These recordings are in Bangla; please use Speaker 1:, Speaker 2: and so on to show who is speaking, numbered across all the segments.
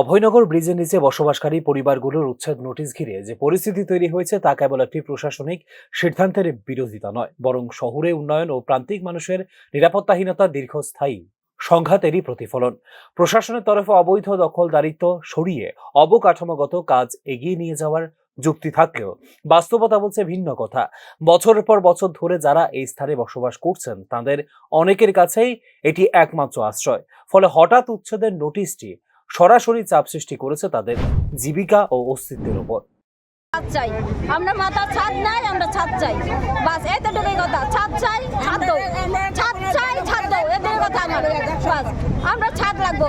Speaker 1: অভয়নগর ব্রিজের নিচে বসবাসকারী পরিবারগুলোর উচ্ছেদ নোটিশ ঘিরে যে পরিস্থিতি তৈরি হয়েছে তা কেবল একটি প্রশাসনিক সিদ্ধান্তের বিরোধিতা নয়, বরং শহুরে উন্নয়ন ও প্রান্তিক মানুষের নিরাপত্তাহীনতার দীর্ঘস্থায়ী সংঘাতেরই প্রতিফলন। প্রশাসনের তরফে অবৈধ দখলদারিত্ব সরিয়ে অবকাঠামোগত কাজ এগিয়ে নিয়ে যাওয়ার যুক্তি থাকলেও বাস্তবতা বলছে ভিন্ন কথা। বছরের পর বছর ধরে যারা এই স্থানে বসবাস করছেন তাদের অনেকের কাছেই এটি একমাত্র আশ্রয়। ফলে হঠাৎ উচ্ছেদের নোটিশটি সরাসরি চাপ সৃষ্টি করেছে তাদের জীবিকা ও অস্তিত্বের উপর।
Speaker 2: ছাদ চাই, আমরা মাথা ছাদ নাই, আমরা ছাদ চাই, বাস এতটুকুই কথা। ছাদ চাই, ছাদ দাও, ছাদ চাই, ছাদ দাও, এতটুকুই কথা আমার। বাস আমরা ছাদ লাগবো,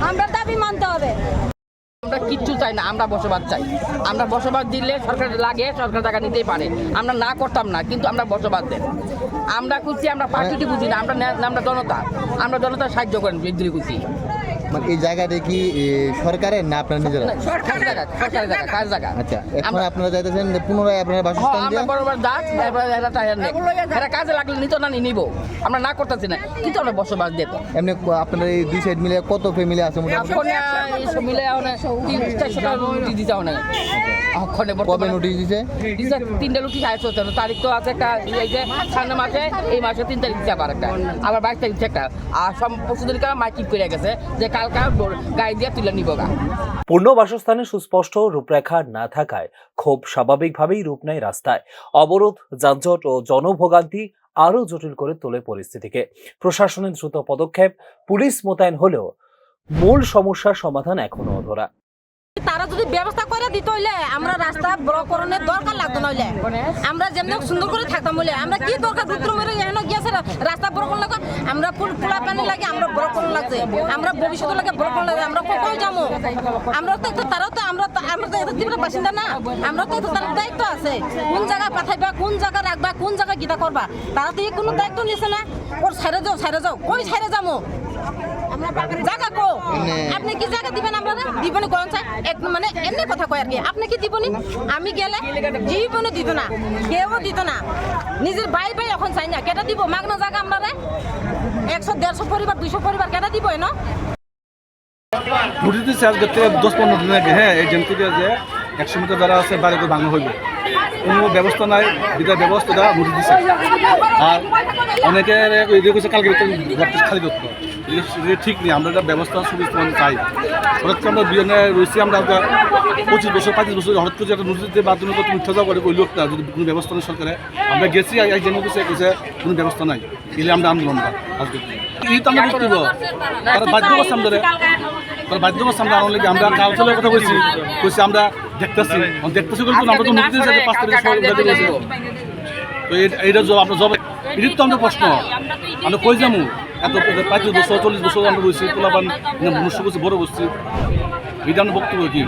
Speaker 2: আমরা দাবি মানতে হবে।
Speaker 3: আমরা কিচ্ছু চাই না, আমরা বসবাস চাই। আমরা বসবাস দিলে সরকার লাগে, সরকার টাকা নিতেই পারে, আমরা না করতাম না, কিন্তু আমরা বসবাস দেন। আমরা খুঁজছি, আমরা পার্টিটি বুঝি না, আমরা জনতা, আমরা জনতা সাহায্য করেন বিদ্যুৎ খুঁজছি।
Speaker 4: মানে এই জায়গাটা কি সরকারের না আপনার নিজের?
Speaker 3: সরকারের জায়গা, কাজ জায়গা।
Speaker 4: আচ্ছা, এখন আপনারা চাইতেছেন পুনরায় আপনার বাসস্থান দিয়ে?
Speaker 3: আমরা বরাবর দাস, এরা কাজে লাগলে নিত না, নিব, আমরা না করতেছি না, কিন্তু আমরা বসবাস দিত।
Speaker 4: এমনি আপনার এই দুই সাইড মিলে কত ফ্যামিলি আছে মোটামুটি?
Speaker 3: এখন মিলে 300-400 নোটিশ দিতে হবে না।
Speaker 4: কবে নোটিশ দিছে?
Speaker 3: 3টা নোটিশ আসছে, তারিখ তো আছে একটা, এই যে সামনে মাসে, এই মাসে 3 তারিখ দিচ্ছে আবার একটা, আবার 22 তারিখ একটা। আর সব পরশুদিন মাইকিং করে গেছে যে কালকা গাড়ি দিয়ে তুলে নিব গা।
Speaker 1: পূর্ণ বাসস্থানে সুস্পষ্ট রূপরেখা না থাকায় ক্ষোভ স্বাভাবিকভাবেই রূপ নেয় রাস্তায়। অবরোধ, যানজট ও জনভোগান্তি আরও জটিল করে তোলে পরিস্থিতিকে। প্রশাসনের দ্রুত পদক্ষেপ, পুলিশ মোতায়েন হলেও মূল সমস্যার সমাধান এখনো অধরা।
Speaker 2: তারা যদি ব্যবস্থা করে দিত হইলে আমরা রাস্তা ব্লকরণের দরকার লাগতো, নইলে আমরা যেমন সুন্দর করে থাকতাম বলে। আমরা কি দরকার রুদ্রমের এখানে গিয়েছে রাস্তা ব্লকরণ লাগে, আমরা পোলা পানি লাগে, আমরা ব্লকরণ লাগছে, আমরা ভবিষ্যৎ লাগে ব্লকরণ লাগে, আমরা কোথাও যাবো? আমরা তো একটু, তারাও তো আমরা তো এত তীব্র বাসিন্দা না, আমরা তো একটু তার দায়িত্ব আছে। কোন জায়গা পাঠাইবা, কোন জায়গা রাখবা, কোন জায়গা গীতা করবা, তারা তো কোনো দায়িত্ব নিছে না। ওর ছাইড়ে যাও, কই ছাইড়ে যাবো? জায়গা কো আপনি কি জায়গা দিবেন? আমরা দিবেন কোন চাই মানে এমনি কথা কয় আর কি। আপনি কি দিবনি? আমি গেলে জীবনে দিত না, কেউ দিত না। নিজের ভাই এখন চাই না, কেটা দিব মাগনা জায়গা? আমরা 100-150 পরিবার, 200 পরিবার কেটা দিব? এনো
Speaker 5: নোটিশ দিচ্ছে আজকে থেকে 10-15 দিন আগে। হ্যাঁ, এই জেমটি যে 100 মিটার যারা আছে বাড়ি করে ভাঙা হইবে, কোনো ব্যবস্থা নাই, বিদায় ব্যবস্থাটা নোটিশ দিচ্ছে। আর অনেকে কালকে ঘরটা খালি করতে হবে, ঠিক নেই। আমরা একটা ব্যবস্থা সুবিধা চাই। হঠাৎ করে আমরা বিয়ে রয়েছি, আমরা 25 বছর 25 বছর হঠাৎ করে একটা নোটিশ দিতে বাধ্য তুমি উঠে করে ওই লোকটা যদি কোনো ব্যবস্থা নেই সরকারে। আমরা গেছি একজন নোটিশে কোনো ব্যবস্থা নাই, এলে আমরা আন্দোলন আজকে এই তো আমরা বুঝতে পারবো। তারা বাধ্য করছে আমাদের, তারা বাধ্য করছে আমরা আনন্দ। আমরা কাউন্সিলের কথা বলছি, আমরা দেখতেছি বলবো আমরা তো নোটিশ দিয়েছি 5 তারিখে। তো এইটা আপনার জব, এটির তো আমাদের প্রশ্ন। আমরা কই যাবো? এত 35 বছর 40 বছর আমরা রয়েছি, পোলাপান মনুষ্য করছি, বড় বসছি। এটা আমরা বক্তব্য কি?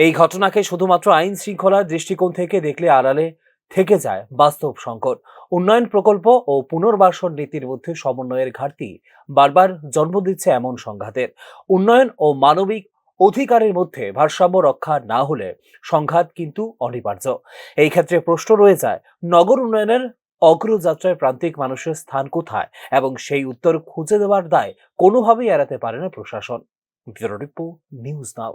Speaker 1: এই ঘটনাকে শুধুমাত্র আইন শৃঙ্খলার দৃষ্টিকোণ থেকে দেখলে আড়ালে থেকে যায় বাস্তব সংকট। উন্নয়ন প্রকল্প ও পুনর্বাসন নীতির মধ্যে সমন্বয়ের ঘাটতি বারবার জন্ম দিচ্ছে এমন সংঘাতের। উন্নয়ন ও মানবিক অধিকারের মধ্যে ভারসাম্য রক্ষা না হলে সংঘাত কিন্তু অনিবার্য। এই ক্ষেত্রে প্রশ্ন রয়ে যায়, নগর উন্নয়নের অগ্রযাত্রায় প্রান্তিক মানুষের স্থান কোথায়, এবং সেই উত্তর খুঁজে দেওয়ার দায় কোনোভাবেই এড়াতে পারে না প্রশাসন। Bureau report, news now.